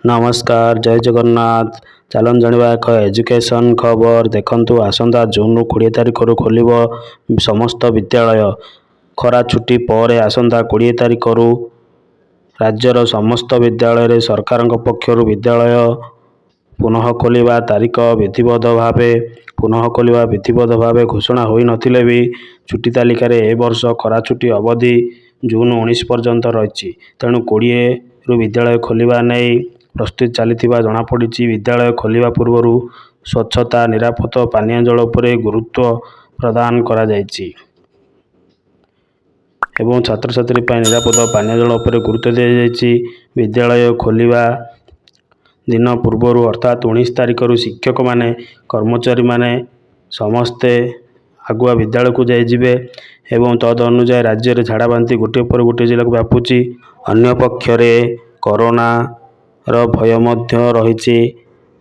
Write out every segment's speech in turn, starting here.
ନମସ୍କାର, ଜୟ ଜଗନ୍ନାଥ। ଚାଲନ୍ତୁ ଜାଣିବା ଏକ ଏଜୁକେସନ୍ ଖବର। ଦେଖନ୍ତୁ, ଆସନ୍ତା ଜୁନ୍ 20 ତାରିଖରୁ ଖୋଲିବ ସମସ୍ତ ବିଦ୍ୟାଳୟ। ଖରା ଛୁଟି ପରେ ଆସନ୍ତା 20 ତାରିଖରୁ ରାଜ୍ୟର ସମସ୍ତ ବିଦ୍ୟାଳୟରେ ସରକାରଙ୍କ ପକ୍ଷରୁ ବିଦ୍ୟାଳୟ ପୁନଃ ଖୋଲିବା ତାରିଖ ବିଧିବଦ୍ଧ ଭାବେ ଘୋଷଣା ହୋଇନଥିଲେ ବି ଛୁଟି ତାଲିକାରେ ଏ ବର୍ଷ ଖରା ଛୁଟି ଅବଧି ଜୁନ୍ 19 ପର୍ଯ୍ୟନ୍ତ ରହିଛି। ତେଣୁ 20ରୁ ବିଦ୍ୟାଳୟ ଖୋଲିବା ନେଇ ପ୍ରସ୍ତୁତି ଚାଲିଥିବା ଜଣାପଡ଼ିଛି। ବିଦ୍ୟାଳୟ ଖୋଲିବା ପୂର୍ବରୁ ସ୍ୱଚ୍ଛତା, ନିରାପଦ ପାନୀୟ ଜଳ ଉପରେ ଗୁରୁତ୍ୱ ପ୍ରଦାନ କରାଯାଇଛି ଏବଂ ଛାତ୍ରଛାତ୍ରୀ ପାଇଁ ନିରାପଦ ପାନୀୟ ଜଳ ଉପରେ ଗୁରୁତ୍ୱ ଦିଆଯାଇଛି। ବିଦ୍ୟାଳୟ ଖୋଲିବା ଦିନ ପୂର୍ବରୁ ଅର୍ଥାତ୍ 19 ତାରିଖରୁ ଶିକ୍ଷକମାନେ, କର୍ମଚାରୀମାନେ ସମସ୍ତେ ଆଗୁଆ ବିଦ୍ୟାଳୟକୁ ଯାଇଯିବେ ଏବଂ ତଦ୍ ଅନୁଯାୟୀ ରାଜ୍ୟରେ ଝାଡ଼ାବାନ୍ତି ଗୋଟିଏ ପରେ ଗୋଟିଏ ଜିଲ୍ଲାକୁ ବ୍ୟାପୁଛି। ଅନ୍ୟପକ୍ଷରେ କରୋନାର ଭୟ ମଧ୍ୟ ରହିଛି।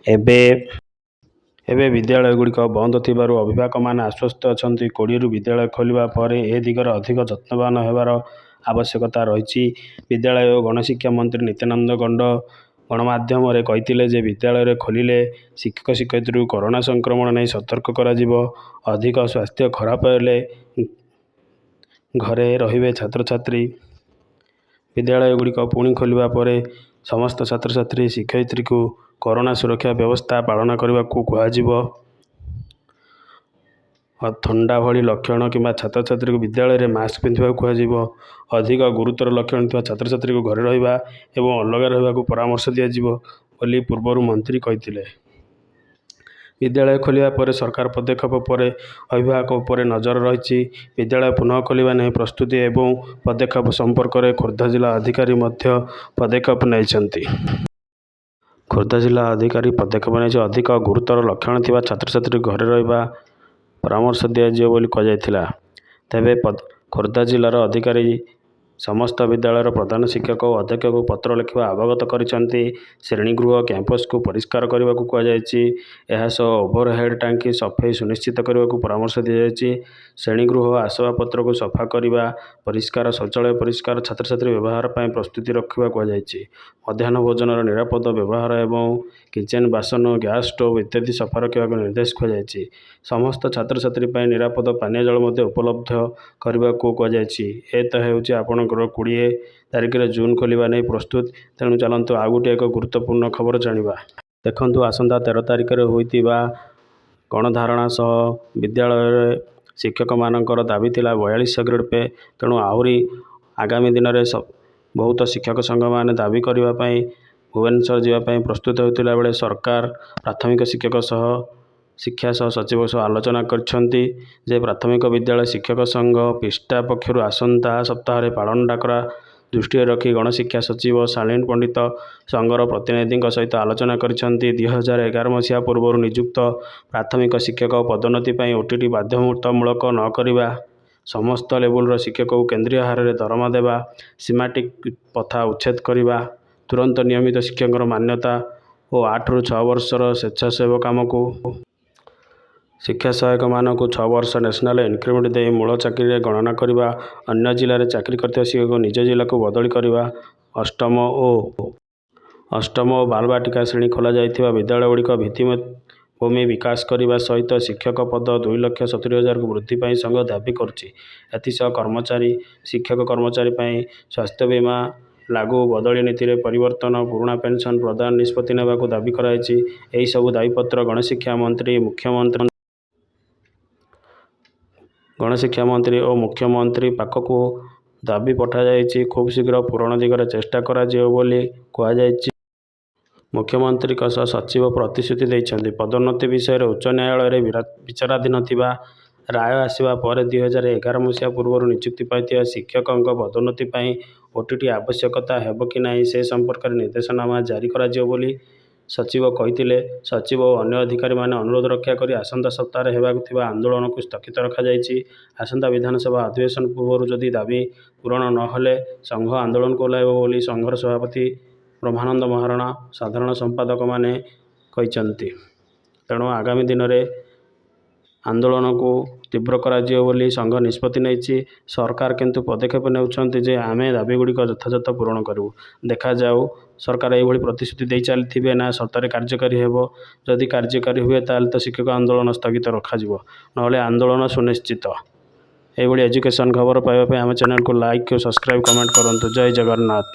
ଏବେ ବିଦ୍ୟାଳୟଗୁଡ଼ିକ ବନ୍ଦ ଥିବାରୁ ଅଭିଭାବକମାନେ ଆଶ୍ୱସ୍ତ ଅଛନ୍ତି। 20ରୁ ବିଦ୍ୟାଳୟ ଖୋଲିବା ପରେ ଏ ଦିଗରେ ଅଧିକ ଯତ୍ନବାନ ହେବାର ଆବଶ୍ୟକତା ରହିଛି। ବିଦ୍ୟାଳୟ ଓ ଗଣଶିକ୍ଷା ମନ୍ତ୍ରୀ ନିତ୍ୟାନନ୍ଦ ଗଣମାଧ୍ୟମରେ କହିଥିଲେ ଯେ ବିଦ୍ୟାଳୟ ଖୋଲିଲେ ଶିକ୍ଷକ ଶିକ୍ଷୟିତ୍ରୀଙ୍କୁ କରୋନା ସଂକ୍ରମଣ ନେଇ ସତର୍କ କରାଯିବ। ଅଧିକ ସ୍ୱାସ୍ଥ୍ୟ ଖରାପ ହେଲେ ଘରେ ରହିବେ ଛାତ୍ରଛାତ୍ରୀ। ବିଦ୍ୟାଳୟଗୁଡ଼ିକ ପୁଣି ଖୋଲିବା ପରେ ସମସ୍ତ ଛାତ୍ରଛାତ୍ରୀ, ଶିକ୍ଷୟିତ୍ରୀଙ୍କୁ କରୋନା ସୁରକ୍ଷା ବ୍ୟବସ୍ଥା ପାଳନ କରିବାକୁ କୁହାଯିବ। ଥଣ୍ଡା ଭଳି ଲକ୍ଷଣ କିମ୍ବା ଛାତ୍ରଛାତ୍ରୀଙ୍କୁ ବିଦ୍ୟାଳୟରେ ମାସ୍କ ପିନ୍ଧିବାକୁ କୁହାଯିବ। ଅଧିକ ଗୁରୁତର ଲକ୍ଷଣ ଥିବା ଛାତ୍ରଛାତ୍ରୀଙ୍କୁ ଘରେ ରହିବା ଏବଂ ଅଲଗା ରହିବାକୁ ପରାମର୍ଶ ଦିଆଯିବ ବୋଲି ପୂର୍ବରୁ ମନ୍ତ୍ରୀ କହିଥିଲେ। ବିଦ୍ୟାଳୟ ଖୋଲିବା ପରେ ସରକାର ପଦକ୍ଷେପ ପରେ ଅଭିଭାବକ ଉପରେ ନଜର ରହିଛି। ବିଦ୍ୟାଳୟ ପୁନଃ ଖୋଲିବା ନେଇ ପ୍ରସ୍ତୁତି ଏବଂ ପଦକ୍ଷେପ ସମ୍ପର୍କରେ ଖୋର୍ଦ୍ଧା ଜିଲ୍ଲା ଅଧିକାରୀ ମଧ୍ୟ ପଦକ୍ଷେପ ନେଇଛନ୍ତି। ଅଧିକ ଗୁରୁତର ଲକ୍ଷଣ ଥିବା ଛାତ୍ରଛାତ୍ରୀଙ୍କୁ ଘରେ ରହିବା ପରାମର୍ଶ ଦିଆଯିବ ବୋଲି କୁହାଯାଇଥିଲା। ତେବେ ଖୋର୍ଦ୍ଧା ଜିଲ୍ଲାର ଅଧିକାରୀ ସମସ୍ତ ବିଦ୍ୟାଳୟର ପ୍ରଧାନ ଶିକ୍ଷକ ଓ ଅଧ୍ୟକ୍ଷଙ୍କୁ ପତ୍ର ଲେଖି ଅବଗତ କରିଛନ୍ତି। ଶ୍ରେଣୀଗୃହ, କ୍ୟାମ୍ପସକୁ ପରିଷ୍କାର କରିବାକୁ କୁହାଯାଇଛି। ଏହାସହ ଓଭରହେଡ୍ ଟାଙ୍କି ସଫେଇ ସୁନିଶ୍ଚିତ କରିବାକୁ ପରାମର୍ଶ ଦିଆଯାଇଛି। ଶ୍ରେଣୀଗୃହ ଆସବାବପତ୍ରକୁ ସଫା କରିବା, ପରିଷ୍କାର ଶୌଚାଳୟ ପରିଷ୍କାର, ଛାତ୍ରଛାତ୍ରୀ ବ୍ୟବହାର ପାଇଁ ପ୍ରସ୍ତୁତି ରଖିବାକୁ କୁହାଯାଇଛି। ମଧ୍ୟାହ୍ନ ଭୋଜନର ନିରାପଦ ବ୍ୟବହାର ଏବଂ କିଚେନ୍, ବାସନ, ଗ୍ୟାସ୍ ଷ୍ଟୋଭ୍ ଇତ୍ୟାଦି ସଫା ରଖିବାକୁ ନିର୍ଦ୍ଦେଶ ଦିଆଯାଇଛି। ସମସ୍ତ ଛାତ୍ରଛାତ୍ରୀ ପାଇଁ ନିରାପଦ ପାନୀୟ ଜଳ ମଧ୍ୟ ଉପଲବ୍ଧ କରିବାକୁ କୁହାଯାଇଛି। ଏ ତ ହେଉଛି ଆପଣଙ୍କର 20 ତାରିଖରେ ଜୁନ୍ ଖୋଲିବା ନେଇ ପ୍ରସ୍ତୁତ। ତେଣୁ ଚାଲନ୍ତୁ ଆଉ ଗୋଟିଏ ଏକ ଗୁରୁତ୍ୱପୂର୍ଣ୍ଣ ଖବର ଜାଣିବା। ଦେଖନ୍ତୁ, ଆସନ୍ତା 13 ତାରିଖରେ ହୋଇଥିବା ଗଣଧାରଣା ସହ ବିଦ୍ୟାଳୟରେ ଶିକ୍ଷକମାନଙ୍କର ଦାବି ଥିଲା 4200 ଗ୍ରେଡ୍ ପେ। ତେଣୁ ଆହୁରି ଆଗାମୀ ଦିନରେ ବହୁତ ଶିକ୍ଷକ ସଂଘମାନେ ଦାବି କରିବା ପାଇଁ ଭୁବନେଶ୍ୱର ଯିବା ପାଇଁ ପ୍ରସ୍ତୁତ ହେଉଥିବା ବେଳେ ସରକାର ପ୍ରାଥମିକ ଶିକ୍ଷା ସହ ସଚିବଙ୍କ ସହ ଆଲୋଚନା କରିଛନ୍ତି ଯେ ପ୍ରାଥମିକ ବିଦ୍ୟାଳୟ ଶିକ୍ଷକ ସଂଘ ପିଷ୍ଟା ପକ୍ଷରୁ ଆସନ୍ତା ସପ୍ତାହରେ ପାଳନ ଡାକରା ଦୃଷ୍ଟିରେ ରଖି ଗଣଶିକ୍ଷା ସଚିବ ଶାଳିନୀ ପଣ୍ଡିତ ସଂଘର ପ୍ରତିନିଧିଙ୍କ ସହିତ ଆଲୋଚନା କରିଛନ୍ତି। 2011 ମସିହା ପୂର୍ବରୁ ନିଯୁକ୍ତ ପ୍ରାଥମିକ ଶିକ୍ଷକ ପଦୋନ୍ନତି ପାଇଁ OTT ବାଧ୍ୟତାମୂଳକ ନ କରିବା, ସମସ୍ତ ଲେବୁଲର ଶିକ୍ଷକଙ୍କୁ କେନ୍ଦ୍ରୀୟ ହାରରେ ଦରମା ଦେବା, ସୀମାଟିକ୍ ପ୍ରଥା ଉଚ୍ଛେଦ କରିବା, ତୁରନ୍ତ ନିୟମିତ ଶିକ୍ଷକଙ୍କର ମାନ୍ୟତା ଓ 8ରୁ 6 ବର୍ଷର ସ୍ୱେଚ୍ଛାସେବୀ କାମକୁ ଶିକ୍ଷା ସହାୟକମାନଙ୍କୁ 6 ବର୍ଷ ନ୍ୟାସନାଲ ଇନକ୍ରିମେଣ୍ଟ ଦେଇ ମୂଳ ଚାକିରିରେ ଗଣନା କରିବା, ଅନ୍ୟ ଜିଲ୍ଲାରେ ଚାକିରି କରୁଥିବା ଶିକ୍ଷକଙ୍କୁ ନିଜ ଜିଲ୍ଲାକୁ ବଦଳି କରିବା, ଅଷ୍ଟମ ଓ ବାଲବାଟିକା ଶ୍ରେଣୀ ଖୋଲାଯାଇଥିବା ବିଦ୍ୟାଳୟଗୁଡ଼ିକର ଭିତ୍ତିଭୂମି ବିକାଶ କରିବା ସହିତ ଶିକ୍ଷକ ପଦ 2,70,000କୁ ବୃଦ୍ଧି ପାଇଁ ସଂଘ ଦାବି କରୁଛି। ଏଥିସହ ଶିକ୍ଷକ କର୍ମଚାରୀ ପାଇଁ ସ୍ୱାସ୍ଥ୍ୟ ବୀମା ଲାଗୁ, ବଦଳି ନୀତିରେ ପରିବର୍ତ୍ତନ, ପୁରୁଣା ପେନସନ ପ୍ରଦାନ ନିଷ୍ପତ୍ତି ନେବାକୁ ଦାବି କରାଯାଇଛି। ଏହି ସବୁ ଦାବିପତ୍ର ଗଣଶିକ୍ଷା ମନ୍ତ୍ରୀ ଓ ମୁଖ୍ୟମନ୍ତ୍ରୀ ପାଖକୁ ଦାବି ପଠାଯାଇଛି। ଖୁବ୍ ଶୀଘ୍ର ପୂରଣ ଦିଗରେ ଚେଷ୍ଟା କରାଯିବ ବୋଲି କୁହାଯାଇଛି। ମୁଖ୍ୟମନ୍ତ୍ରୀଙ୍କ ସହ ସଚିବ ପ୍ରତିଶ୍ରୁତି ଦେଇଛନ୍ତି। ପଦୋନ୍ନତି ବିଷୟରେ ଉଚ୍ଚ ନ୍ୟାୟାଳୟରେ ବିଚାରାଧୀନ ଥିବା ରାୟ ଆସିବା ପରେ 2011 ମସିହା ପୂର୍ବରୁ ନିଯୁକ୍ତି ପାଇଥିବା ଶିକ୍ଷକଙ୍କ ପଦୋନ୍ନତି ପାଇଁ OTT ଆବଶ୍ୟକତା ହେବ କି ନାହିଁ ସେ ସମ୍ପର୍କରେ ନିର୍ଦ୍ଦେଶନାମା ଜାରି କରାଯିବ ବୋଲି ସଚିବ କହିଥିଲେ। ସଚିବ ଓ ଅନ୍ୟ ଅଧିକାରୀମାନେ ଅନୁରୋଧ ରକ୍ଷା କରି ଆସନ୍ତା ସପ୍ତାହରେ ହେବାକୁ ଥିବା ଆନ୍ଦୋଳନକୁ ସ୍ଥଗିତ ରଖାଯାଇଛି। ଆସନ୍ତା ବିଧାନସଭା ଅଧିବେଶନ ପୂର୍ବରୁ ଯଦି ଦାବି ପୂରଣ ନ ହେଲେ ସଂଘ ଆନ୍ଦୋଳନକୁ ଓହ୍ଲାଇବ ବୋଲି ସଂଘର ସଭାପତି ବ୍ରହ୍ମାନନ୍ଦ ମହାରଣା ସାଧାରଣ ସମ୍ପାଦକମାନେ କହିଛନ୍ତି। ତେଣୁ ଆଗାମୀ ଦିନରେ ଆନ୍ଦୋଳନକୁ ତୀବ୍ର କରାଯିବ ବୋଲି ସଂଘ ନିଷ୍ପତ୍ତି ନେଇଛି। ସରକାର କିନ୍ତୁ ପଦକ୍ଷେପ ନେଉଛନ୍ତି ଯେ ଆମେ ଦାବିଗୁଡ଼ିକ ଯଥାଯଥ ପୂରଣ କରିବୁ। ଦେଖାଯାଉ ସରକାର ଏହିଭଳି ପ୍ରତିଶ୍ରୁତି ଦେଇ ଚାଲିଥିବେ ନା ସତରେ କାର୍ଯ୍ୟକାରୀ ହେବ। ଯଦି କାର୍ଯ୍ୟକାରୀ ହୁଏ ତାହେଲେ ତ ଶିକ୍ଷକ ଆନ୍ଦୋଳନ ସ୍ଥଗିତ ରଖାଯିବ, ନହେଲେ ଆନ୍ଦୋଳନ ସୁନିଶ୍ଚିତ। ଏହିଭଳି ଏଜୁକେସନ୍ ଖବର ପାଇବା ପାଇଁ ଆମ ଚ୍ୟାନେଲକୁ ଲାଇକ୍ ଓ ସବସ୍କ୍ରାଇବ୍ କମେଣ୍ଟ କରନ୍ତୁ। ଜୟ ଜଗନ୍ନାଥ।